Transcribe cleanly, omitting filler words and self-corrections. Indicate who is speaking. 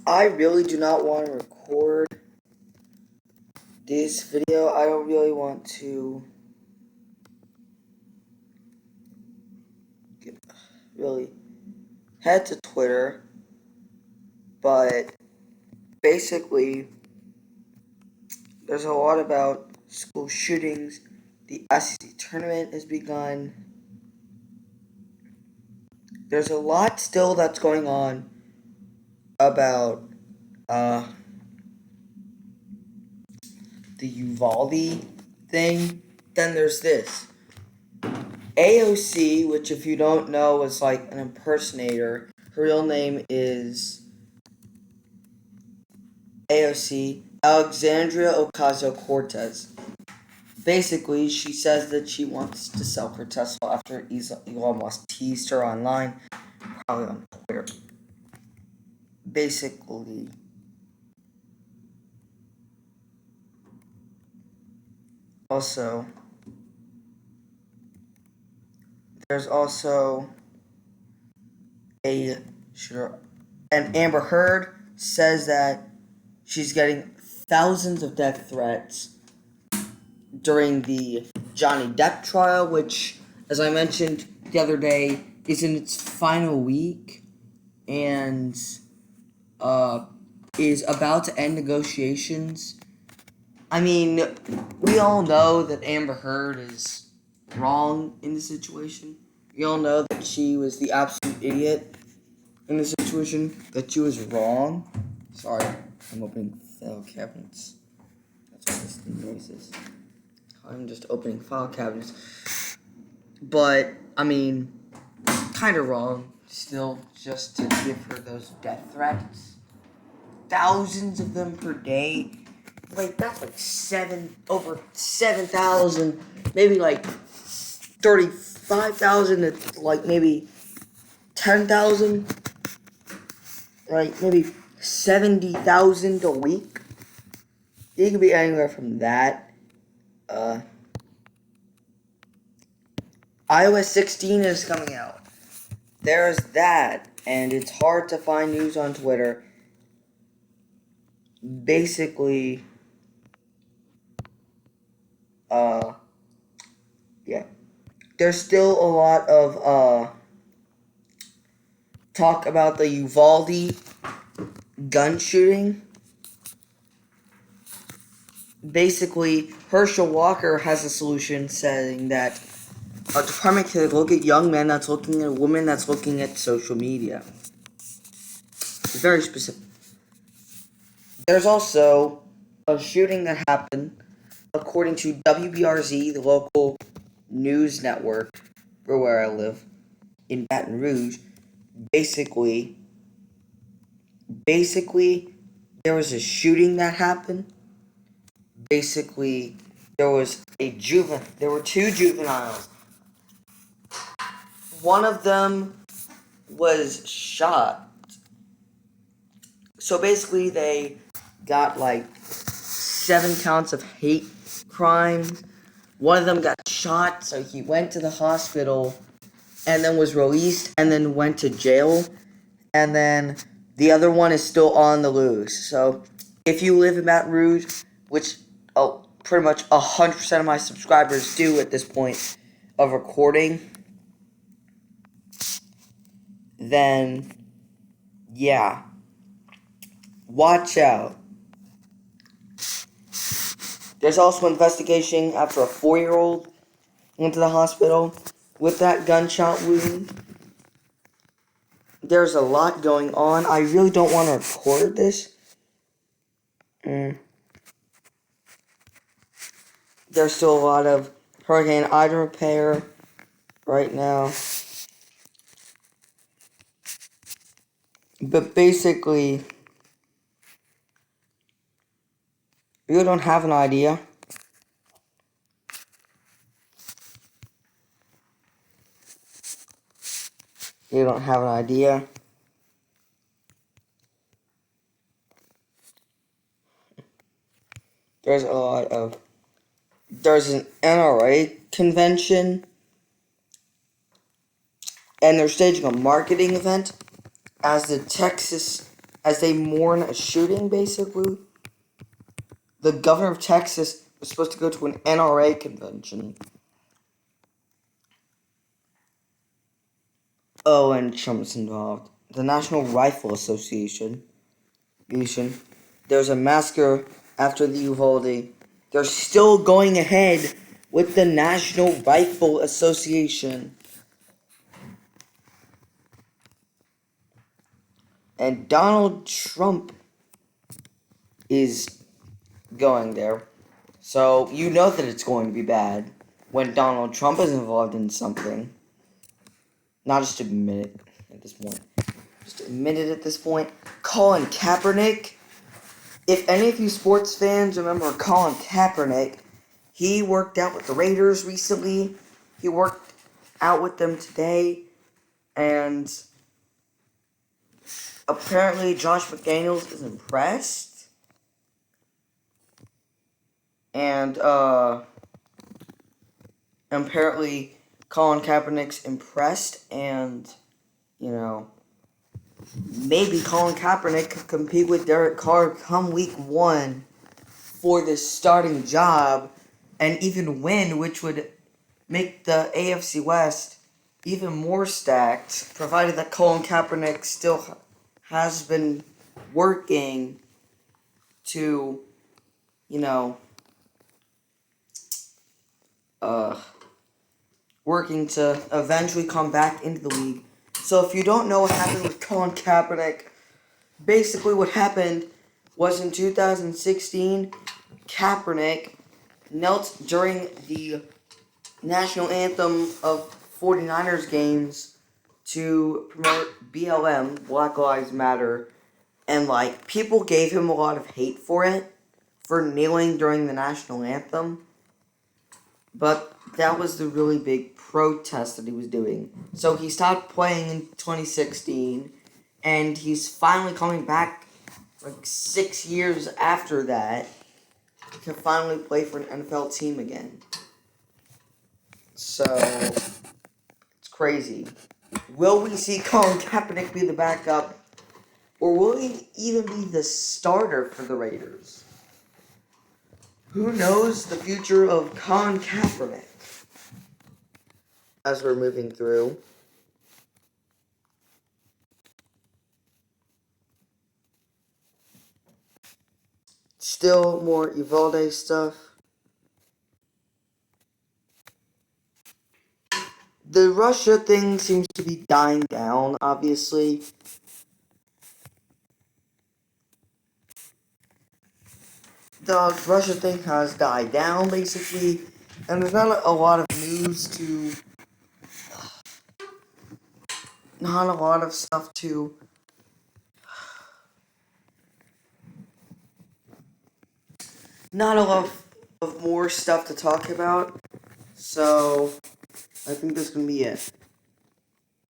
Speaker 1: I really do not want to record this video. I don't really want to really head to Twitter, but basically there's a lot about school shootings. The SEC tournament has begun. There's a lot still that's going on about the Uvalde thing. Then there's this. AOC, which if you don't know is like an impersonator. Her real name is AOC, Alexandria Ocasio-Cortez. Basically, she says that she wants to sell her Tesla after Elon Musk teased her online, probably on Twitter. Basically, also, there's also and Amber Heard says that she's getting thousands of death threats during the Johnny Depp trial, which, as I mentioned the other day, is in its final week and is about to end negotiations. I mean, we all know that Amber Heard is wrong in the situation. We all know that she was the absolute idiot in the situation, that she was wrong. Sorry, I'm opening file cabinets. That's what this noise is. I'm just opening file cabinets. But, I mean, kind of wrong still, just to give her those death threats. Thousands of them per day. Like, that's like over 7,000, maybe like 35,000 to like maybe 10,000. Like, maybe 70,000 a week. It could be anywhere from that. iOS 16 is coming out. There's that, and it's hard to find news on Twitter. Basically, yeah. There's still a lot of, talk about the Uvalde gun shooting. Basically, Herschel Walker has a solution saying that a department could look at young men that's looking at a woman that's looking at social media. It's very specific. There's also a shooting that happened, according to WBRZ, the local news network for where I live, in Baton Rouge. Basically, there was a shooting that happened. Basically, there were two juveniles. One of them was shot. So basically, they got like 7 counts of hate crimes. One of them got shot, so he went to the hospital and then was released and then went to jail. And then the other one is still on the loose. So if you live in Baton Rouge, which pretty much 100% of my subscribers do at this point of recording, then yeah, watch out. There's also an investigation after a 4-year-old went to the hospital with that gunshot wound. There's a lot going on. I really don't want to record this. There's still a lot of Hurricane Ida repair right now. But basically, you don't have an idea. You don't have an idea. There's an NRA convention, and they're staging a marketing event as the Texas as they mourn a shooting, basically. The governor of Texas was supposed to go to an NRA convention. Oh, and Trump's involved. The National Rifle Association. There's a massacre after the Uvalde. They're still going ahead with the National Rifle Association. And Donald Trump is going there. So you know that it's going to be bad when Donald Trump is involved in something. Not just admit it at this point. Just admit it at this point. Colin Kaepernick. If any of you sports fans remember Colin Kaepernick, he worked out with the Raiders recently. He worked out with them today. And apparently Josh McDaniels is impressed. And apparently Colin Kaepernick's impressed. And, you know, maybe Colin Kaepernick could compete with Derek Carr come week 1 for the starting job and even win, which would make the AFC West even more stacked, provided that Colin Kaepernick still has been working to, you know, working to eventually come back into the league. So if you don't know what happened with Colin Kaepernick, basically what happened was in 2016, Kaepernick knelt during the national anthem of 49ers games to promote BLM, Black Lives Matter, and like people gave him a lot of hate for it, for kneeling during the national anthem, but that was the really big protest that he was doing. So he stopped playing in 2016, and he's finally coming back like 6 years after that to finally play for an NFL team again. So, it's crazy. Will we see Colin Kaepernick be the backup, or will he even be the starter for the Raiders? Who knows the future of Colin Kaepernick? As we're moving through, still more Uvalde stuff. The Russia thing seems to be dying down, obviously. The Russia thing has died down, basically. And there's not a lot of news to... Not a lot of stuff to... Not a lot of more stuff to talk about. So, I think that's going to be it.